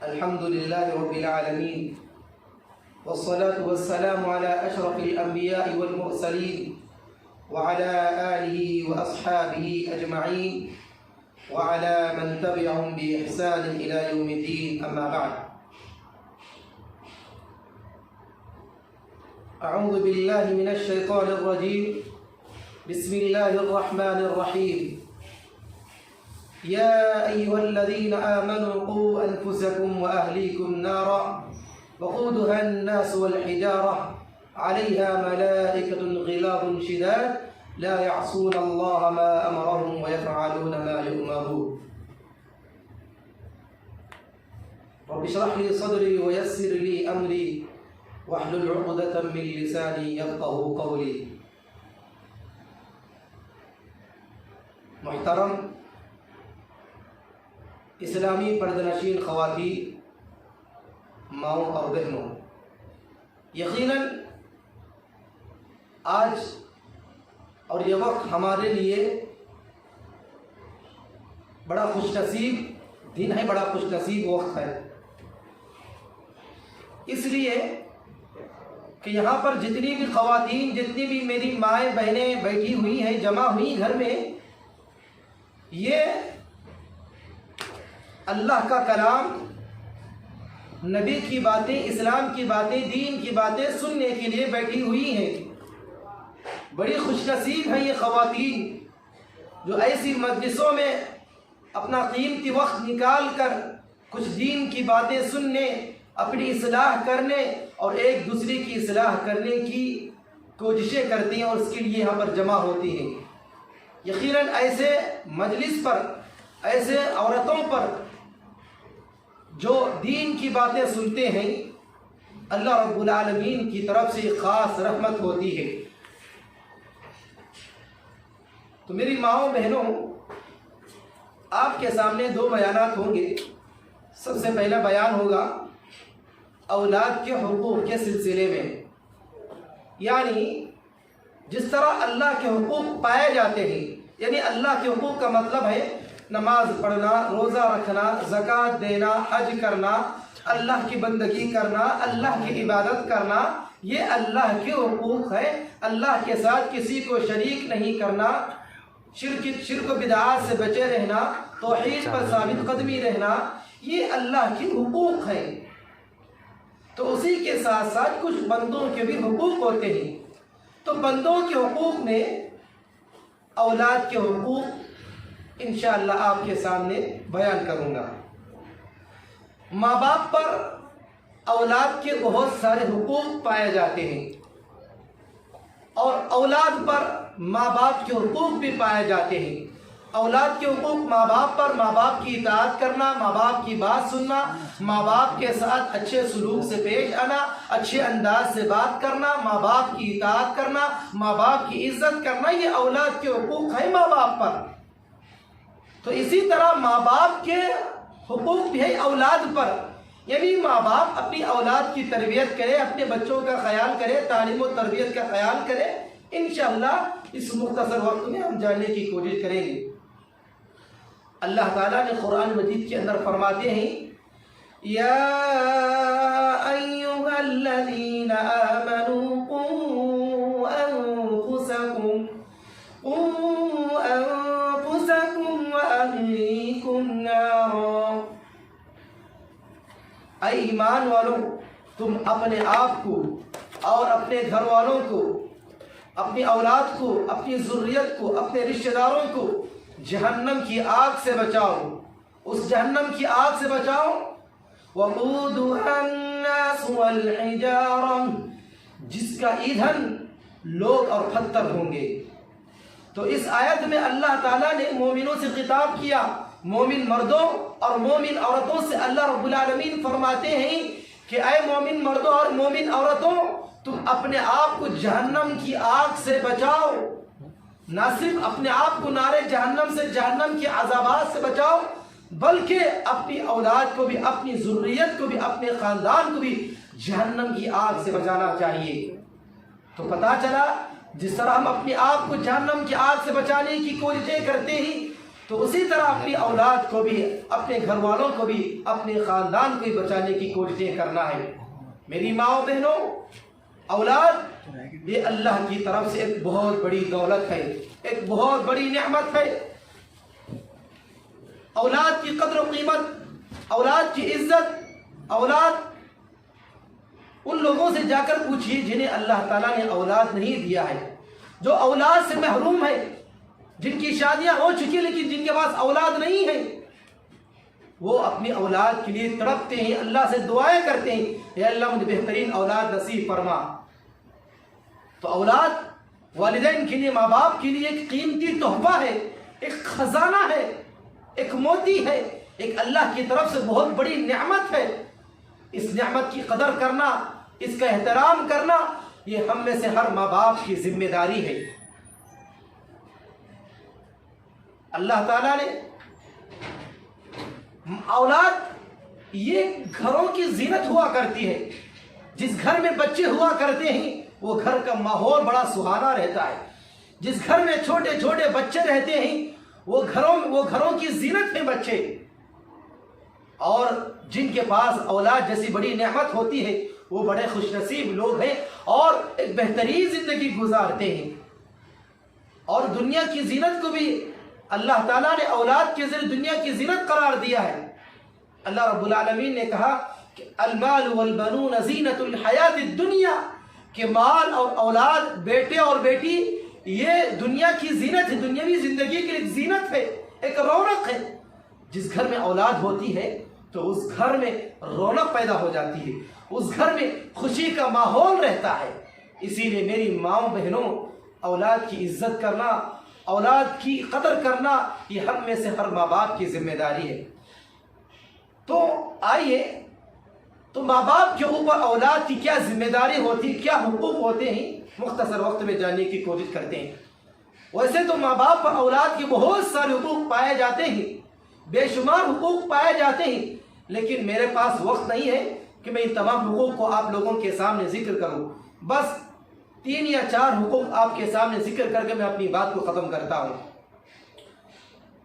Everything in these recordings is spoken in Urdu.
الحمد لله رب العالمين، والصلاة والسلام على أشرف الأنبياء والمرسلين وعلى آله وأصحابه أجمعين وعلى من تبعهم بإحسان إلى يوم الدين. أما بعد، أعوذ بالله من الشيطان الرجيم. بسم الله الرحمن الرحيم. يا أيها الذين آمنوا قوا أنفسكم وأهليكم نارا وقودها الناس والحجارة عليها ملائكة غلاظ شداد لا يعصون الله ما أمرهم ويفعلون ما يؤمرون. رب اشرح لي صدري ويسر لي أمري واحلل عقدة من لساني يفقهوا قولي. محترم اسلامی پردنشین خواتین، ماؤں اور بہنوں، یقیناً آج اور یہ وقت ہمارے لیے بڑا خوش نصیب دن ہے، بڑا خوش نصیب وقت ہے، اس لیے کہ یہاں پر جتنی بھی خواتین، جتنی بھی میری مائیں بہنیں بیٹھی ہوئی ہیں، جمع ہوئی گھر میں، یہ اللہ کا کلام، نبی کی باتیں، اسلام کی باتیں، دین کی باتیں سننے کے لیے بیٹھی ہوئی ہیں۔ بڑی خوش نصیب ہیں یہ خواتین جو ایسی مجلسوں میں اپنا قیمتی وقت نکال کر کچھ دین کی باتیں سننے، اپنی اصلاح کرنے اور ایک دوسرے کی اصلاح کرنے کی کوششیں کرتی ہیں اور اس کے لیے یہاں پر جمع ہوتی ہیں۔ یقیناً ایسے مجلس پر، ایسے عورتوں پر جو دین کی باتیں سنتے ہیں، اللہ رب العالمین کی طرف سے خاص رحمت ہوتی ہے۔ تو میری ماؤں بہنوں، آپ کے سامنے دو بیانات ہوں گے۔ سب سے پہلا بیان ہوگا اولاد کے حقوق کے سلسلے میں، یعنی جس طرح اللہ کے حقوق پائے جاتے ہیں، یعنی اللہ کے حقوق کا مطلب ہے نماز پڑھنا، روزہ رکھنا، زکوٰۃ دینا، حج کرنا، اللہ کی بندگی کرنا، اللہ کی عبادت کرنا، یہ اللہ کے حقوق ہے۔ اللہ کے ساتھ کسی کو شریک نہیں کرنا، شرک و بدعات سے بچے رہنا، توحید پر ثابت قدمی رہنا، یہ اللہ کے حقوق ہیں۔ تو اسی کے ساتھ ساتھ کچھ بندوں کے بھی حقوق ہوتے ہیں۔ تو بندوں کے حقوق میں اولاد کے حقوق انشاءاللہ آپ کے سامنے بیان کروں گا۔ ماں باپ پر اولاد کے بہت سارے حقوق پائے جاتے ہیں، اور اولاد پر ماں باپ کے حقوق بھی پائے جاتے ہیں۔ اولاد کے حقوق ماں باپ پر، ماں باپ کی اطاعت کرنا، ماں باپ کی بات سننا، ماں باپ کے ساتھ اچھے سلوک سے پیش آنا، اچھے انداز سے بات کرنا، ماں باپ کی اطاعت کرنا، ماں باپ کی عزت کرنا، یہ اولاد کے حقوق ہیں ماں باپ پر۔ تو اسی طرح ماں باپ کے حقوق بھی ہے اولاد پر، یعنی ماں باپ اپنی اولاد کی تربیت کرے، اپنے بچوں کا خیال کرے، تعلیم و تربیت کا خیال کرے۔ انشاءاللہ اس مختصر وقت میں ہم جاننے کی کوشش کریں گے۔ اللہ تعالیٰ نے قرآن مجید کے اندر فرماتے ہیں، یا ایھا الذین آمنوا قوا انفسکم وأهلیکم نارا۔ اے ایمان والوں، تم اپنے آپ کو اور اپنے گھر والوں کو، اپنی اولاد کو، اپنی ذریت کو، اپنے رشتہ داروں کو جہنم کی آگ سے بچاؤ، اس جہنم کی آگ سے بچاؤ۔ وقودها الناس والحجارہ، جس کا ایندھن لوگ اور پتھر ہوں گے۔ تو اس آیت میں اللہ تعالیٰ نے مومنوں سے خطاب کیا، مومن مردوں اور مومن عورتوں سے اللہ رب العالمین فرماتے ہیں کہ اے مومن مردوں اور مومن عورتوں، تم اپنے آپ کو جہنم کی آگ سے بچاؤ۔ نہ صرف اپنے آپ کو نار جہنم سے، جہنم کے عذابات سے بچاؤ، بلکہ اپنی اولاد کو بھی، اپنی ذریت کو بھی، اپنے خاندان کو بھی جہنم کی آگ سے بچانا چاہیے۔ تو پتہ چلا جس طرح ہم اپنے آپ کو جہنم کی آگ سے بچانے کی کوششیں کرتے ہیں، تو اسی طرح اپنی اولاد کو بھی، اپنے گھر والوں کو بھی، اپنے خاندان کو بھی بچانے کی کوششیں کرنا ہے۔ میری ماں بہنوں، اولاد یہ اللہ کی طرف سے ایک بہت بڑی دولت ہے، ایک بہت بڑی نعمت ہے۔ اولاد کی قدر و قیمت، اولاد کی عزت، اولاد ان لوگوں سے جا کر پوچھیے جنہیں اللہ تعالیٰ نے اولاد نہیں دیا ہے، جو اولاد سے محروم ہے، جن کی شادیاں ہو چکی لیکن جن کے پاس اولاد نہیں ہے، وہ اپنی اولاد کے لیے تڑپتے ہیں، اللہ سے دعائیں کرتے ہیں، اے اللہ مجھے بہترین اولاد نصیب فرما۔ تو اولاد والدین کے لیے، ماں باپ کے لیے ایک قیمتی تحفہ ہے، ایک خزانہ ہے، ایک موتی ہے، ایک اللہ کی طرف سے بہت بڑی نعمت ہے۔ اس نعمت کی قدر کرنا، اس کا احترام کرنا، یہ ہم میں سے ہر ماں باپ کی ذمہ داری ہے۔ اللہ تعالیٰ نے اولاد یہ گھروں کی زینت ہوا کرتی ہے۔ جس گھر میں بچے ہوا کرتے ہیں وہ گھر کا ماحول بڑا سہانا رہتا ہے۔ جس گھر میں چھوٹے چھوٹے بچے رہتے ہیں وہ گھروں کی زینت ہیں بچے۔ اور جن کے پاس اولاد جیسی بڑی نعمت ہوتی ہے وہ بڑے خوش نصیب لوگ ہیں اور ایک بہترین زندگی گزارتے ہیں۔ اور دنیا کی زینت کو بھی اللہ تعالیٰ نے اولاد کے ذریعے دنیا کی زینت قرار دیا ہے۔ اللہ رب العالمین نے کہا کہ المال والبنون زینت الحیات الدنیا، کہ مال اور اولاد، بیٹے اور بیٹی، یہ دنیا کی زینت ہے، دنیاوی زندگی کی ایک زینت ہے، ایک رونق ہے۔ جس گھر میں اولاد ہوتی ہے تو اس گھر میں رونق پیدا ہو جاتی ہے، اس گھر میں خوشی کا ماحول رہتا ہے۔ اسی لیے میری ماں بہنوں، اولاد کی عزت کرنا، اولاد کی قدر کرنا، یہ ہم میں سے ہر ماں باپ کی ذمہ داری ہے۔ تو آئیے، تو ماں باپ کے اوپر اولاد کی کیا ذمہ داری ہوتی، کیا حقوق ہوتے ہیں، مختصر وقت میں جاننے کی کوشش کرتے ہیں۔ ویسے تو ماں باپ پر اولاد کے بہت سارے حقوق پائے جاتے ہیں، بے شمار حقوق پائے جاتے ہیں، لیکن میرے پاس وقت نہیں ہے کہ میں ان تمام حقوق کو آپ لوگوں کے سامنے ذکر کروں۔ بس 3 یا 4 حقوق آپ کے سامنے ذکر کر کے میں اپنی بات کو ختم کرتا ہوں۔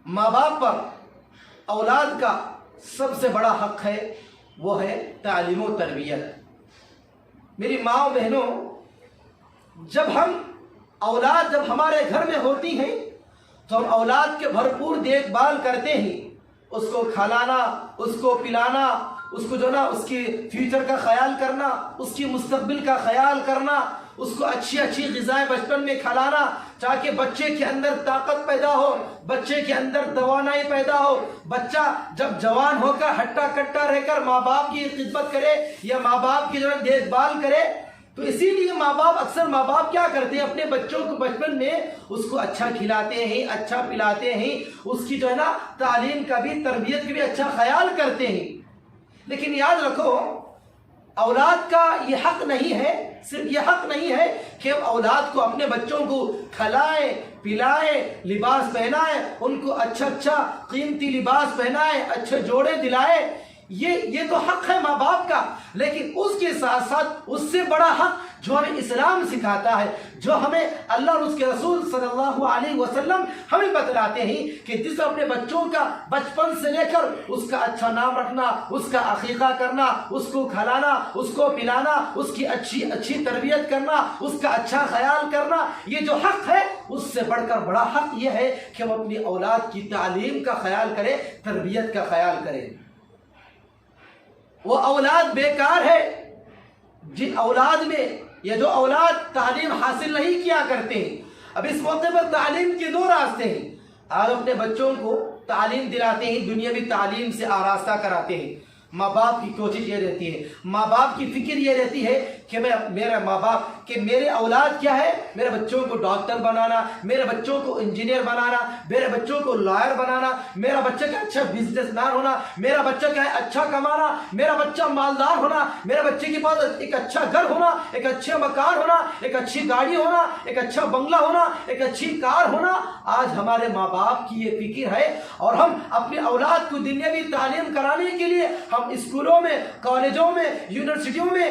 ماں باپ پر اولاد کا سب سے بڑا حق ہے، وہ ہے تعلیم و تربیت۔ میری ماں بہنوں، جب ہمارے گھر میں ہوتی ہیں تو ہم اولاد کے بھرپور دیکھ بھال کرتے ہیں، اس کو کھلانا، اس کو پلانا، اس کو اس کی فیوچر کا خیال کرنا، اس کی مستقبل کا خیال کرنا، اس کو اچھی غذائیں بچپن میں کھلانا تاکہ بچے کے اندر طاقت پیدا ہو، بچے کے اندر توانائی پیدا ہو۔ بچہ جب جوان ہو کر ہٹا کٹا رہ کر ماں باپ کی خدمت کرے یا ماں باپ کی دیکھ بھال کرے، تو اسی لیے اکثر ماں باپ کیا کرتے ہیں، اپنے بچوں کو بچپن میں اس کو اچھا کھلاتے ہیں، اچھا پلاتے ہیں، اس کی تعلیم کا بھی، تربیت کا بھی اچھا خیال کرتے ہیں۔ لیکن یاد رکھو، اولاد کا یہ حق نہیں ہے، صرف یہ حق نہیں ہے کہ اولاد کو، اپنے بچوں کو کھلائیں، پلائیں، لباس پہنائیں، ان کو اچھا قیمتی لباس پہنائیں، اچھے جوڑے دلائیں، یہ تو حق ہے ماں باپ کا۔ لیکن اس کے ساتھ ساتھ اس سے بڑا حق جو ہمیں اسلام سکھاتا ہے، جو ہمیں اللہ اور اس کے رسول صلی اللہ علیہ وسلم ہمیں بتلاتے ہیں کہ جس اپنے بچوں کا بچپن سے لے کر اس کا اچھا نام رکھنا، اس کا عقیقہ کرنا، اس کو کھلانا، اس کو پلانا، اس کی اچھی تربیت کرنا، اس کا اچھا خیال کرنا، یہ جو حق ہے اس سے بڑھ کر بڑا حق یہ ہے کہ ہم اپنی اولاد کی تعلیم کا خیال کریں، تربیت کا خیال کریں۔ وہ اولاد بیکار ہے جن اولاد میں، یا جو اولاد تعلیم حاصل نہیں کیا کرتے ہیں۔ اب اس موقع پر تعلیم کے 2 راستے ہیں۔ آپ اپنے بچوں کو تعلیم دلاتے ہیں، دنیاوی تعلیم سے آراستہ کراتے ہیں۔ ماں باپ کی کوشش یہ رہتی ہے، ماں باپ کی فکر یہ رہتی ہے کہ میرے اولاد کیا ہے، میرے بچوں کو ڈاکٹر بنانا، میرے بچوں کو انجینئر بنانا، میرے بچوں کو لائر بنانا، میرا بچہ کا اچھا بزنس مین ہونا، میرا بچہ کا اچھا کمانا، میرا بچہ مالدار ہونا، میرے بچے کے پاس ایک اچھا گھر ہونا، ایک اچھا مکان ہونا، ایک اچھی گاڑی ہونا، ایک اچھا بنگلہ ہونا، ایک اچھی کار ہونا۔ آج ہمارے ماں باپ کی یہ فکر ہے، اور ہم اپنی اولاد کو دنیاوی تعلیم کرانے کے لیے ہم اسکولوں میں، کالجوں میں، یونیورسٹیوں میں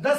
10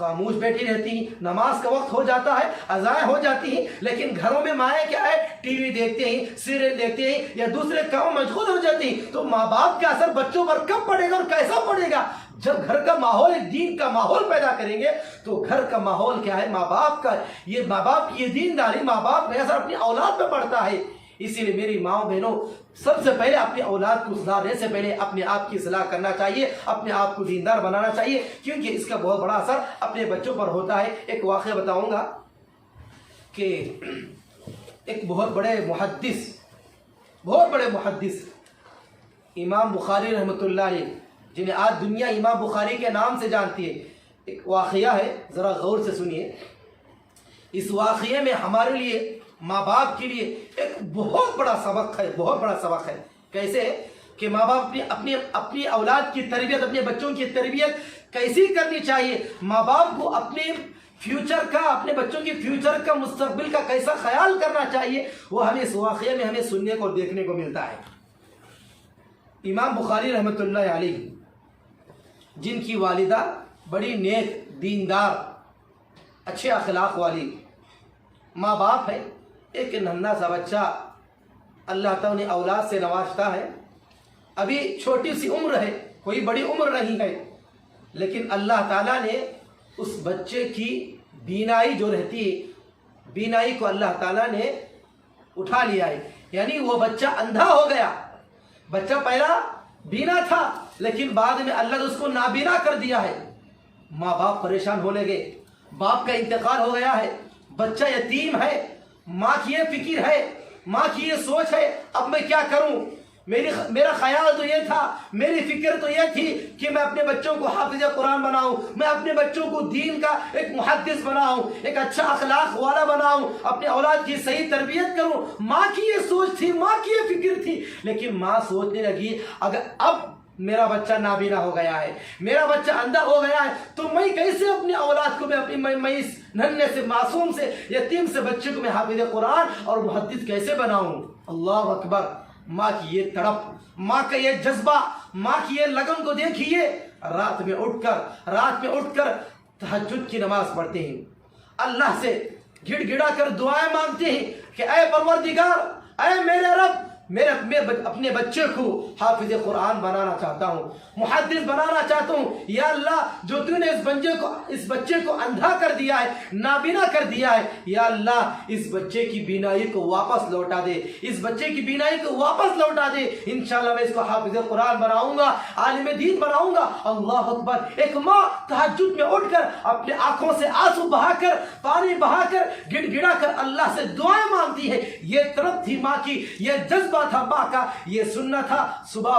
خاموش بیٹھی رہتی ہیں، نماز کا وقت ہو جاتا ہے، اذان ہو جاتی ہیں، لیکن گھروں میں مائیں کیا ہے، ٹی وی دیکھتے ہیں، سیریل دیکھتے ہیں یا دوسرے کاموں میں مشغول ہو جاتی ہیں۔ تو ماں باپ کا اثر بچوں پر کب پڑے گا اور کیسا پڑے گا؟ جب گھر کا ماحول ایک دین کا ماحول پیدا کریں گے تو گھر کا ماحول کیا ہے، ماں باپ کا، یہ ماں باپ کی دینداری ماں باپ کا اثر اپنی اولاد پہ پڑتا ہے۔ اسی لیے میری ماں بہنوں، سب سے پہلے اپنی اولاد کو سدھارنے سے پہلے اپنے آپ کی اصلاح کرنا چاہیے، اپنے آپ کو دیندار بنانا چاہیے، کیونکہ اس کا بہت بڑا اثر اپنے بچوں پر ہوتا ہے۔ ایک واقعہ بتاؤں گا کہ ایک بہت بڑے محدث امام بخاری رحمۃ اللہ علیہ، جنہیں آج دنیا امام بخاری کے نام سے جانتی ہے، ایک واقعہ ہے، ذرا غور سے سنیے۔ اس واقعے میں ہمارے لیے، ماں باپ کے لیے ایک بہت بڑا سبق ہے۔ کیسے کہ ماں باپ اپنی اولاد کی تربیت، اپنے بچوں کی تربیت کیسی کرنی چاہیے، ماں باپ کو اپنے بچوں کی فیوچر کا، مستقبل کا کیسا خیال کرنا چاہیے، وہ ہمیں اس واقعے میں ہمیں سننے کو دیکھنے کو ملتا ہے۔ امام بخاری رحمۃ اللہ علیہ، جن کی والدہ بڑی نیک، دیندار، اچھے اخلاق والی ماں باپ ہے، ایک ننھا سا بچہ اللہ تعالیٰ نے اولاد سے نوازتا ہے، ابھی چھوٹی سی عمر ہے، کوئی بڑی عمر نہیں ہے، لیکن اللہ تعالیٰ نے اس بچے کی بینائی جو رہتی ہے، بینائی کو اللہ تعالیٰ نے اٹھا لیا ہے، یعنی وہ بچہ اندھا ہو گیا۔ بچہ پہلا بینا تھا لیکن بعد میں اللہ نے اس کو نابینا کر دیا ہے۔ ماں باپ پریشان ہونے لگے، باپ کا انتقال ہو گیا ہے، بچہ یتیم ہے، ماں کی یہ فکر ہے، ماں کی یہ سوچ ہے، اب میں کیا کروں؟ میرا خیال تو یہ تھا، میری فکر تو یہ تھی کہ میں اپنے بچوں کو حافظ قرآن بناؤں، میں اپنے بچوں کو دین کا ایک محدث بناؤں، ایک اچھا اخلاق والا بناؤں، اپنے اولاد کی صحیح تربیت کروں۔ ماں کی یہ سوچ تھی، ماں کی یہ فکر تھی، لیکن ماں سوچنے لگی اگر اب میرا بچہ نابینا ہو گیا ہے، میرا بچہ اندھا ہو گیا ہے، تو میں کیسے اپنی اولاد کو میں اس ننھے سے، معصوم سے، یتیم سے بچے کو میں حافظ قرآن اور محدث کیسے بناؤں؟ اللہ اکبر! ماں کی یہ تڑپ، ماں کا یہ جذبہ، ماں کی یہ لگن کو دیکھیے۔ رات میں اٹھ کر تہجد کی نماز پڑھتے ہیں، اللہ سے گڑ گڑا کر دعائیں مانگتے ہیں کہ اے پروردگار، اے میرے رب، میں اپنے بچے کو حافظ قرآن بنانا چاہتا ہوں، محدث بنانا چاہتا ہوں۔ یا اللہ، جو تو نے اس بچے کو اندھا کر دیا ہے، نابینا کر دیا ہے، یا اللہ اس بچے کی بینائی کو واپس لوٹا دے، اس بچے کی بینائی کو واپس لوٹا دے۔ انشاءاللہ میں اس کو حافظ قرآن بناؤں گا، عالم دین بناؤں گا۔ اللہ اکبر! ایک ماں تہجد میں اٹھ کر اپنے آنکھوں سے آنسو بہا کر، پانی بہا کر، گڑ گڑا کر اللہ سے دعائیں مانگتی ہے۔ یہ طرف تھی ماں کی، یہ جذبہ تھا ماں کا، یہ سننا تھا۔ صبح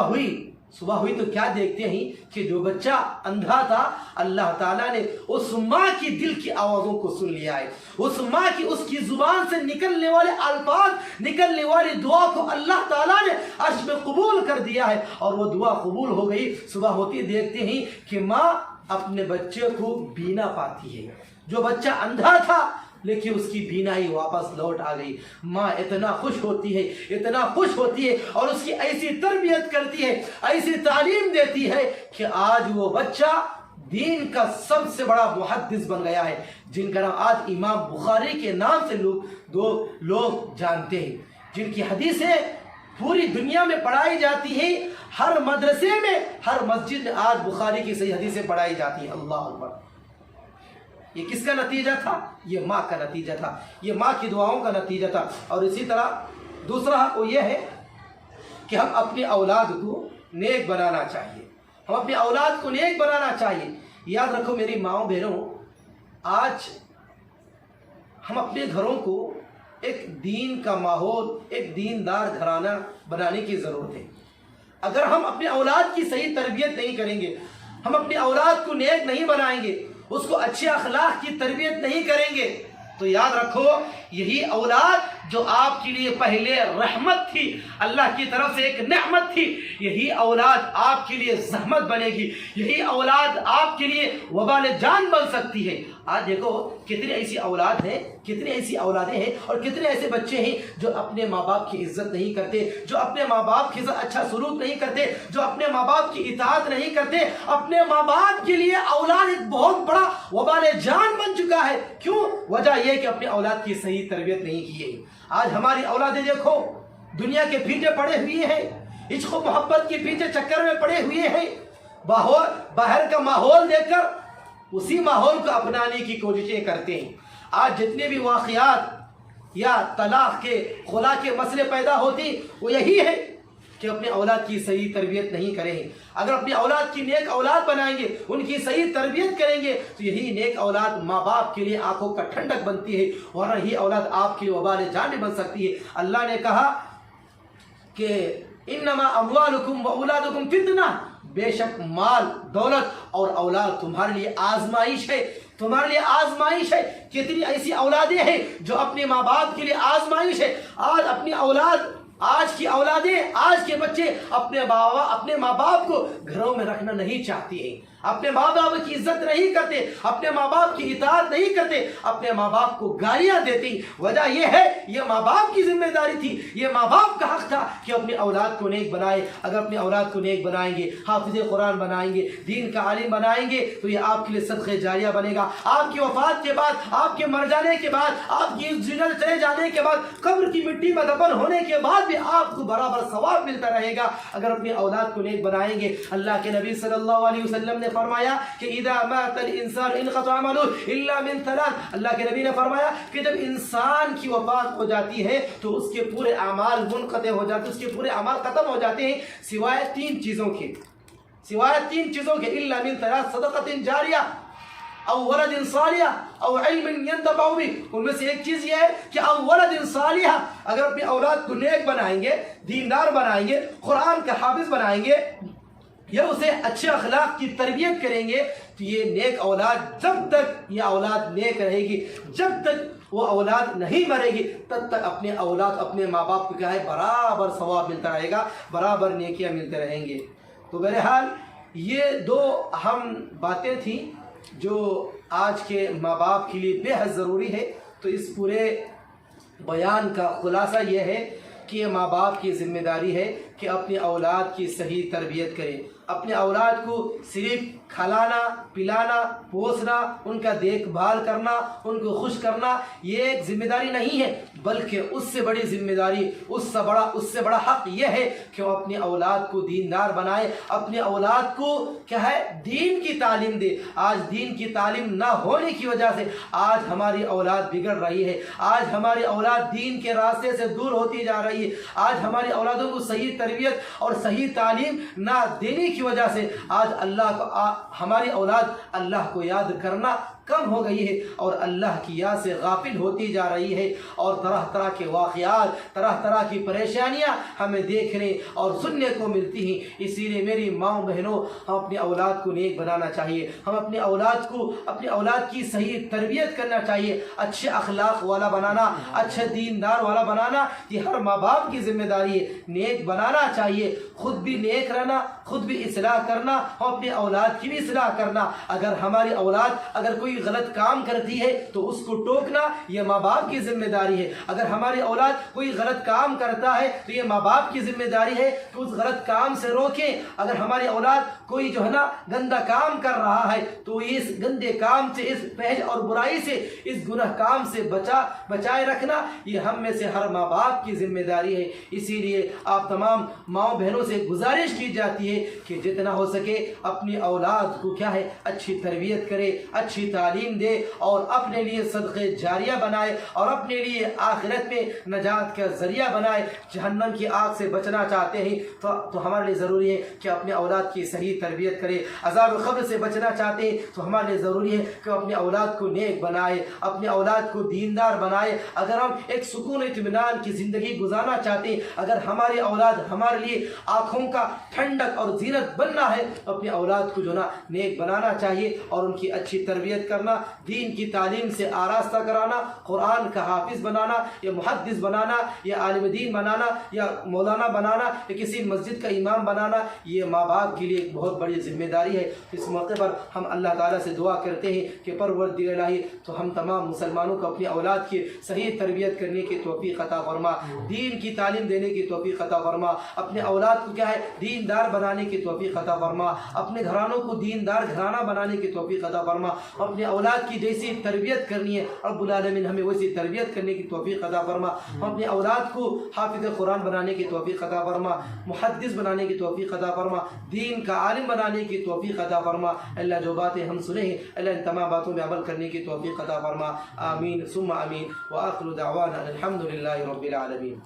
ہوئی تو کیا دیکھتے ہیں کہ جو بچہ اندھا تھا، اللہ تعالیٰ نے اس ماں کی دل کی آوازوں کو سن لیا ہے، اس ماں کی، اس کی زبان سے نکلنے والے الفاظ، نکلنے والی دعا کو اللہ تعالیٰ نے عرش میں قبول کر دیا ہے، اور وہ دعا قبول ہو گئی۔ صبح ہوتی دیکھتے ہیں کہ ماں اپنے بچے کو بینا پاتی ہے، جو بچہ اندھا تھا لیکن اس کی بینائی واپس لوٹ آ گئی۔ ماں اتنا خوش ہوتی ہے اور اس کی ایسی تربیت کرتی ہے، ایسی تعلیم دیتی ہے کہ آج وہ بچہ دین کا سب سے بڑا محدث بن گیا ہے، جن کا نام آج امام بخاری کے نام سے لوگ جانتے ہیں، جن کی حدیثیں پوری دنیا میں پڑھائی جاتی ہیں، ہر مدرسے میں، ہر مسجد میں آج بخاری کی صحیح حدیثیں پڑھائی جاتی ہیں۔ اللہ اکبر! یہ کس کا نتیجہ تھا؟ یہ ماں کا نتیجہ تھا، یہ ماں کی دعاؤں کا نتیجہ تھا۔ اور اسی طرح دوسرا حق وہ یہ ہے کہ ہم اپنی اولاد کو نیک بنانا چاہیے، ہم اپنی اولاد کو نیک بنانا چاہیے۔ یاد رکھو میری ماؤں بہنوں، آج ہم اپنے گھروں کو ایک دین کا ماحول، ایک دیندار گھرانہ بنانے کی ضرورت ہے۔ اگر ہم اپنے اولاد کی صحیح تربیت نہیں کریں گے، ہم اپنی اولاد کو نیک نہیں بنائیں گے، اس کو اچھے اخلاق کی تربیت نہیں کریں گے، تو یاد رکھو یہی اولاد جو آپ کے لیے پہلے رحمت تھی، اللہ کی طرف سے ایک نعمت تھی، یہی اولاد آپ کے لیے زحمت بنے گی، یہی اولاد آپ کے لیے وبال جان بن سکتی ہے۔ آج دیکھو کتنی ایسی اولاد ہیں، کتنی ایسی اولادیں ہیں اور کتنے ایسے بچے ہیں جو اپنے ماں باپ کی عزت نہیں کرتے، جو اپنے ماں باپ کے ساتھ اچھا سلوک نہیں کرتے، جو اپنے ماں باپ کی اطاعت نہیں کرتے۔ اپنے ماں باپ کے لیے اولاد ایک بہت بڑا وبال جان بن چکا ہے۔ کیوں؟ وجہ یہ کہ اپنے اولاد کی صحیح تربیت نہیں کی ہے۔ آج ہماری اولادیں دیکھو دنیا کے پیچھے پڑے ہوئے ہیں، عشق و محبت کے پیچھے چکر میں پڑے ہوئے ہیں، باہر کا ماحول دیکھ کر اسی ماحول کو اپنانے کی کوششیں کرتے ہیں۔ آج جتنے بھی واقعات یا طلاق کے خلا کے مسئلے پیدا ہوتی وہ یہی ہے کہ اپنے اولاد کی صحیح تربیت نہیں کریں گے۔ اگر اپنی اولاد کی نیک اولاد بنائیں گے، ان کی صحیح تربیت کریں گے تو یہی نیک اولاد ماں باپ کے لیے آنکھوں کا ٹھنڈک بنتی ہے، ورنہ یہی اولاد آپ کی وبال جان بھی بن سکتی ہے۔ اللہ نے کہا کہ انما اموالکم و اولادکم فتنہ، بے شک مال دولت اور اولاد تمہارے لیے آزمائش ہے، تمہارے لیے آزمائش ہے۔ کتنی ایسی اولادیں ہیں جو اپنے ماں باپ کے لیے آزمائش ہے۔ آج اپنی اولاد، آج کی اولادیں، آج کے بچے اپنے ماں باپ کو گھروں میں رکھنا نہیں چاہتی ہیں، اپنے ماں باپ کی عزت نہیں کرتے، اپنے ماں باپ کی اطاعت نہیں کرتے، اپنے ماں باپ کو گالیاں دیتے۔ وجہ یہ ہے، یہ ماں باپ کی ذمہ داری تھی، یہ ماں باپ کا حق تھا کہ اپنی اولاد کو نیک بنائے۔ اگر اپنی اولاد کو نیک بنائیں گے، حافظ قرآن بنائیں گے، دین کا عالم بنائیں گے تو یہ آپ کے لیے صدقہ جاریہ بنے گا۔ آپ کی وفات کے بعد، آپ کے مر جانے کے بعد، آپ کی دنیا چلے جانے کے بعد، قبر کی مٹی میں دفن ہونے کے بعد بھی آپ کو برابر ثواب ملتا رہے گا اگر اپنی اولاد کو نیک بنائیں گے۔ اللہ کے نبی صلی اللہ علیہ وسلم نے فرمایا کہ اذا مات الانسان انقطع عمله الا من ثلاث، اللہ کے نبی نے فرمایا کہ جب انسان کی وفات ہو جاتی ہے تو اس کے پورے اعمال منقطع ہو جاتے ہیں، اس کے پورے اعمال ختم ہو جاتے ہیں سوائے تین چیزوں کے، سوائے تین چیزوں کے، الا من ثلاث صدقۃ جاریہ او ولد صالح او علم ينتفع به۔ ان میں سے ایک چیز یہ ہے کہ او ولد صالح، اگر اپنی اولاد کو نیک بنائیں گے، دیندار بنائیں گے، قرآن کا حافظ بنائیں گے، یا اسے اچھے اخلاق کی تربیت کریں گے تو یہ نیک اولاد، جب تک یہ اولاد نیک رہے گی، جب تک وہ اولاد نہیں مرے گی، تب تک اپنے اولاد، اپنے ماں باپ کو کیا ہے برابر ثواب ملتا رہے گا، برابر نیکیاں ملتے رہیں گے۔ تو بہرحال یہ دو اہم باتیں تھیں جو آج کے ماں باپ کے لیے بے حد ضروری ہے۔ تو اس پورے بیان کا خلاصہ یہ ہے کہ یہ ماں باپ کی ذمہ داری ہے کہ اپنی اولاد کی صحیح تربیت کریں، اپنے اولاد کو صرف کھلانا، پلانا، پوسنا، ان کا دیکھ بھال کرنا، ان کو خوش کرنا یہ ایک ذمہ داری نہیں ہے، بلکہ اس سے بڑی ذمہ داری، اس سے بڑا حق یہ ہے کہ وہ اپنی اولاد کو دیندار بنائے، اپنے اولاد کو کیا ہے دین کی تعلیم دے۔ آج دین کی تعلیم نہ ہونے کی وجہ سے آج ہماری اولاد بگڑ رہی ہے، آج ہماری اولاد دین کے راستے سے دور ہوتی جا رہی ہے، آج ہماری اولادوں کو صحیح تربیت اور صحیح تعلیم نہ دینے کی وجہ سے آج ہماری اولاد اللہ کو یاد کرنا کم ہو گئی ہے اور اللہ کی یاد سے غافل ہوتی جا رہی ہے، اور طرح طرح کے واقعات، طرح طرح کی پریشانیاں ہمیں دیکھنے اور سننے کو ملتی ہیں۔ اسی لیے میری ماں بہنوں، ہم اپنے اولاد کو نیک بنانا چاہیے، ہم اپنے اولاد کی صحیح تربیت کرنا چاہیے، اچھے اخلاق والا بنانا، اچھے دیندار والا بنانا یہ ہر ماں باپ کی ذمہ داری ہے۔ نیک بنانا چاہیے، خود بھی نیک رہنا، خود بھی اصلاح کرنا اور اپنے اولاد کی بھی اصلاح کرنا۔ اگر ہماری اولاد اگر کوئی غلط کام کرتی ہے تو اس کو ٹوکنا یہ ماں باپ کی ذمہ داری ہے۔ اگر ہماری اولاد کوئی غلط کام کرتا ہے تو یہ ماں باپ کی ذمہ داری ہے کہ اس غلط کام سے روکیں۔ اگر ہماری اولاد کوئی جو ہے نا گندا کام کر رہا ہے تو اس گندے کام سے، اس فحش اور برائی سے، اس گناہ کام سے بچائے رکھنا یہ ہم میں سے ہر ماں باپ کی ذمہ داری ہے۔ اسی لیے آپ تمام ماں بہنوں سے گزارش کی جاتی ہے کہ جتنا ہو سکے اپنی اولاد کو کیا ہے اچھی تربیت کرے، اچھی تعلیم دے اور اپنے لیے صدقہ جاریہ بنائے اور اپنے لیے آخرت میں نجات کا ذریعہ بنائے۔ جہنم کی آگ سے بچنا چاہتے ہیں تو ہمارے لیے ضروری ہے کہ اپنے اولاد کی صحیح تربیت کرے۔ عذاب قبر سے بچنا چاہتے ہیں تو ہمارے لیے ضروری ہے کہ اپنے اولاد کو نیک بنائے، اپنے اولاد کو دیندار بنائے۔ اگر ہم ایک سکون اطمینان کی زندگی گزارنا چاہتے ہیں، اگر ہماری اولاد ہمارے لیے آنکھوں کا ٹھنڈک اور زینت بننا ہے تو اپنے اولاد کو جو نا نیک بنانا چاہیے اور ان کی اچھی تربیت کرنا، دین کی تعلیم سے آراستہ کرانا، قرآن کا حافظ بنانا یا محدث بنانا یا عالم دین بنانا یا مولانا بنانا یا کسی مسجد کا امام بنانا، یہ ماں باپ کے لیے ایک بہت بڑی ذمہ داری ہے۔ اس موقع پر ہم اللہ تعالیٰ سے دعا کرتے ہیں کہ پروردگار الہی تو ہم تمام مسلمانوں کو اپنی اولاد کی صحیح تربیت کرنے کی توفیق عطا فرما، دین کی تعلیم دینے کی توفیق عطا فرما، اپنے اولاد کو کیا ہے دیندار بنانے کی توفیق عطا فرما، اپنے گھرانوں کو دیندار گھرانہ بنانے کی توفیق عطا فرما، اپنے اولاد کی جیسی تربیت کرنی ہے رب العالمین ہمیں ویسی تربیت کرنے کی توفیق عطا فرما، اپنے اولاد کو حافظ قرآن بنانے کی توفیق عطا فرما، محدث بنانے کی توفیق عطا فرما، دین کا عالم بنانے کی توفیق عطا فرما۔ اللہ جو باتیں ہم سنے ہیں اللہ ان تمام باتوں میں عمل کرنے کی توفیق عطا فرما، آمین ثم آمین، وآخر دعوانا الحمد للہ رب العالمین۔